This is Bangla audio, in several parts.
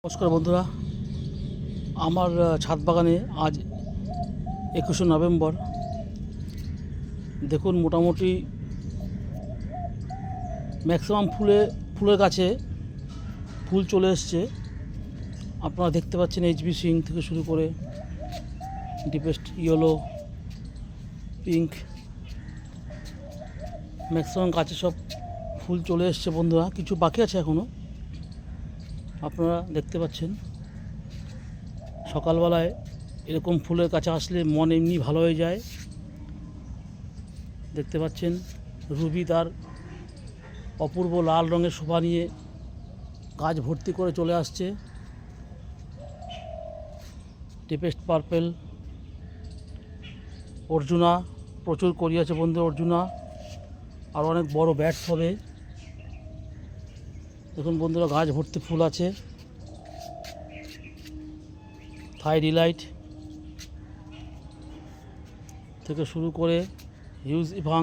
নমস্কার বন্ধুরা, আমার ছাদ বাগানে আজ 21শে নভেম্বর। দেখুন, মোটামুটি ম্যাক্সিমাম ফুলের গাছে ফুল চলে এসছে। আপনারা দেখতে পাচ্ছেন এইচবি সিং থেকে শুরু করে ডিপেস্ট ইয়েলো, পিঙ্ক, ম্যাক্সিমাম গাছে সব ফুল চলে এসছে বন্ধুরা। কিছু বাকি আছে এখনও, আপনারা দেখতে পাচ্ছেন। সকালবেলায় এরকম ফুলের কাছে আসলে মন এমনি ভালো হয়ে যায়। দেখতে পাচ্ছেন রুবি তার অপূর্ব লাল রঙের শোভা নিয়ে গাছ ভর্তি করে চলে আসছে। ডিপেস্ট পার্পেল, অর্জুনা, প্রচুর করি আছে বন্ধু অর্জুনা, আর অনেক বড় ব্যাটস হবে। দেখুন বন্ধুরা, গাছ ভর্তি ফুল আছে। থাই ডিলাইট থেকে শুরু করে হিউজ ইভাং,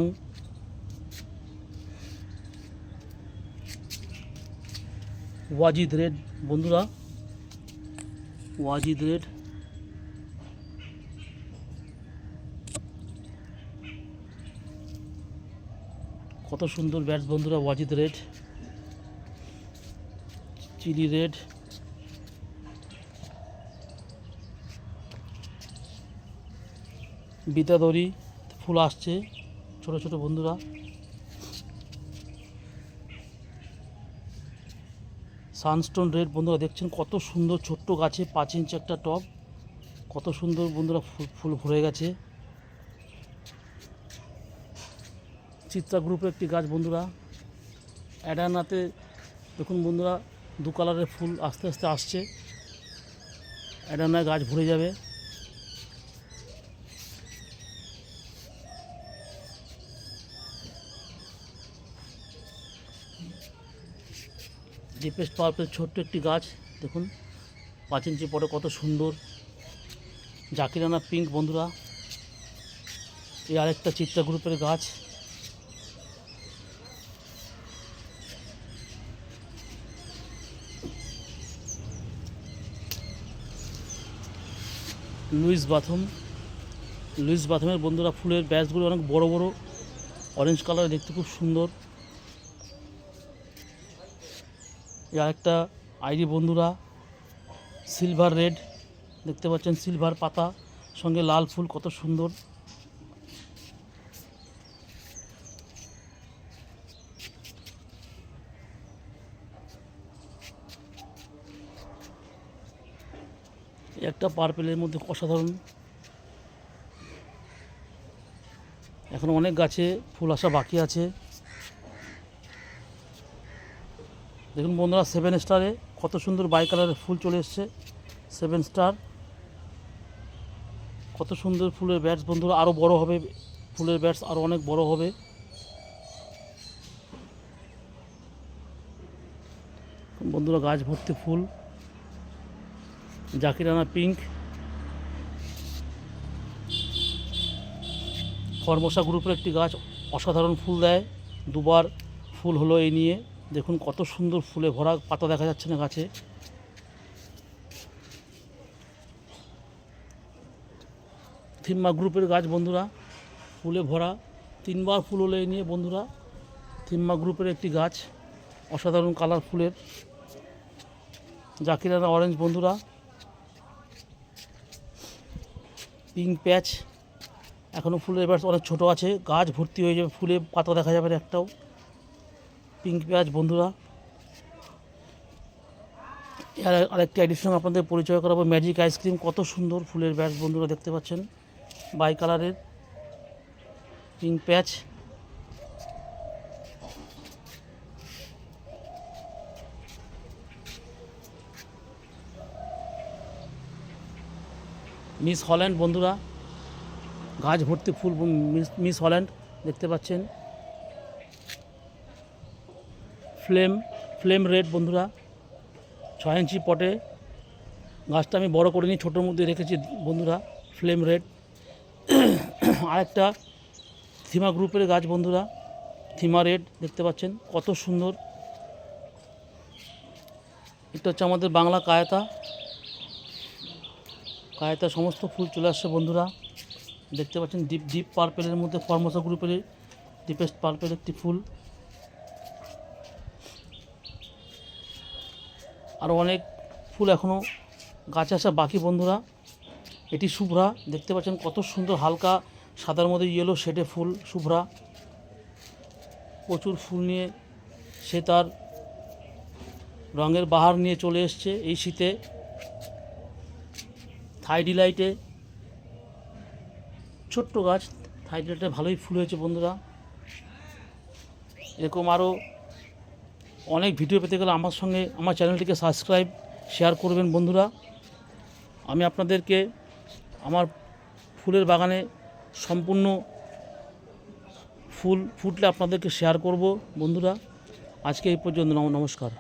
ওয়াজিদ রেড বন্ধুরা, ওয়াজিদ রেড, কত সুন্দর ব্যাটস বন্ধুরা। ওয়াজিদ রেড, চিলি রেড, বিতাদরি ফুল আসছে ছোট ছোট বন্ধুরা। সানস্টোন রেড বন্ধুরা, দেখছেন কত সুন্দর, ছোট্ট গাছে 5 ইঞ্চি একটা টব, কত সুন্দর বন্ধুরা ফুল ভরে গেছে। চিত্রা গ্রুপের একটি গাছ বন্ধুরা, অ্যাডানাতে দেখুন বন্ধুরা, 2 কালারের ফুল আস্তে আস্তে আসছে। অ্যাডানায় গাছ ভরে যাবে। ডিপেস্ট পার্পেল ছোট্ট একটি গাছ, দেখুন 5 ইঞ্চি পটে কত সুন্দর। জাকিরানা পিঙ্ক বন্ধুরা, এই আরেকটা চিত্রা গ্রুপের গাছ। লুইস বাথমের বন্ধুরা ফুলের ব্যাচগুলো অনেক বড় বড়, অরেঞ্জ কালার, দেখতে খুব সুন্দর। এই আরেকটা আইডি বন্ধুরা, সিলভার রেড, দেখতে পাচ্ছেন সিলভার পাতা সঙ্গে লাল ফুল, কত সুন্দর। একটা পার্পেলের মধ্যে অসাধারণ। এখন অনেক গাছে ফুল আসা বাকি আছে। দেখুন বন্ধুরা, 7 স্টারে কত সুন্দর বাই কালারের ফুল চলে এসছে। 7 স্টার, কত সুন্দর ফুলের ব্যাটস বন্ধুরা, আরও বড় হবে ফুলের ব্যাটস, আরও অনেক বড় হবে। বন্ধুরা গাছ ভর্তি ফুল। জাকিরানা পিঙ্ক, ফরমোসা গ্রুপের একটি গাছ, অসাধারণ ফুল দেয়, 2বার ফুল হলো এই নিয়ে। দেখুন কত সুন্দর ফুলে ভরা, পাতা দেখা যাচ্ছে না গাছে। থিম্মা গ্রুপের গাছ বন্ধুরা, ফুলে ভরা, 3বার ফুল হলো এই নিয়ে বন্ধুরা। থিম্মা গ্রুপের একটি গাছ, অসাধারণ কালার ফুলের। জাকিরানা অরেঞ্জ বন্ধুরা, পিঙ্ক প্যাচ, এখনও ফুলের এবার অনেক ছোটো আছে, গাছ ভর্তি হয়ে যাবে ফুলে, পাতা দেখা যাবে না একটাও। পিঙ্ক প্যাচ বন্ধুরা। আর আরেকটি আইডির সঙ্গে আপনাদের পরিচয় করাবো, ম্যাজিক আইসক্রিম, কত সুন্দর ফুলের ব্যাচ বন্ধুরা, দেখতে পাচ্ছেন বাই কালারের। পিঙ্ক প্যাচ, মিস হল্যান্ড বন্ধুরা, গাছ ভর্তি ফুল, মিস হল্যান্ড দেখতে পাচ্ছেন। ফ্লেম রেড বন্ধুরা, 6 ইঞ্চি পটে, গাছটা আমি বড় করে নিয়ে ছোটোর মধ্যে রেখেছি বন্ধুরা। Flame red. আরেকটা থিমা গ্রুপের গাছ বন্ধুরা, থিমা রেড, দেখতে পাচ্ছেন কত সুন্দর। এটা হচ্ছে আমাদের বাংলা কায়তা। কায়তা সমস্ত ফুল চলে আসছে বন্ধুরা, দেখতে পাচ্ছেন ডিপ ডিপ পার্পেলের মধ্যে ফর্মোসা গ্রুপের ডিপেস্ট পার্পেল একটি ফুল। আরও অনেক ফুল এখনও গাছে আসা বাকি বন্ধুরা। এটি শুভ্রা, দেখতে পাচ্ছেন কত সুন্দর হালকা সাদার মধ্যে ইয়েলো শেডে ফুল। শুভ্রা প্রচুর ফুল নিয়ে সে তার রঙের বাহার নিয়ে চলে এসছে এই শীতে। থাই ডিলাইটে ছোট্ট গাছ, থাই ডিলাইটে ভালোই ফুল হয়েছে বন্ধুরা। এরকম আরও অনেক ভিডিও পেতে গেলে আমার সঙ্গে আমার চ্যানেলটিকে সাবস্ক্রাইব শেয়ার করবেন বন্ধুরা। আমি আপনাদেরকে আমার ফুলের বাগানে সম্পূর্ণ ফুল ফুটলে আপনাদেরকে শেয়ার করব বন্ধুরা। আজকে এই পর্যন্ত, নমস্কার।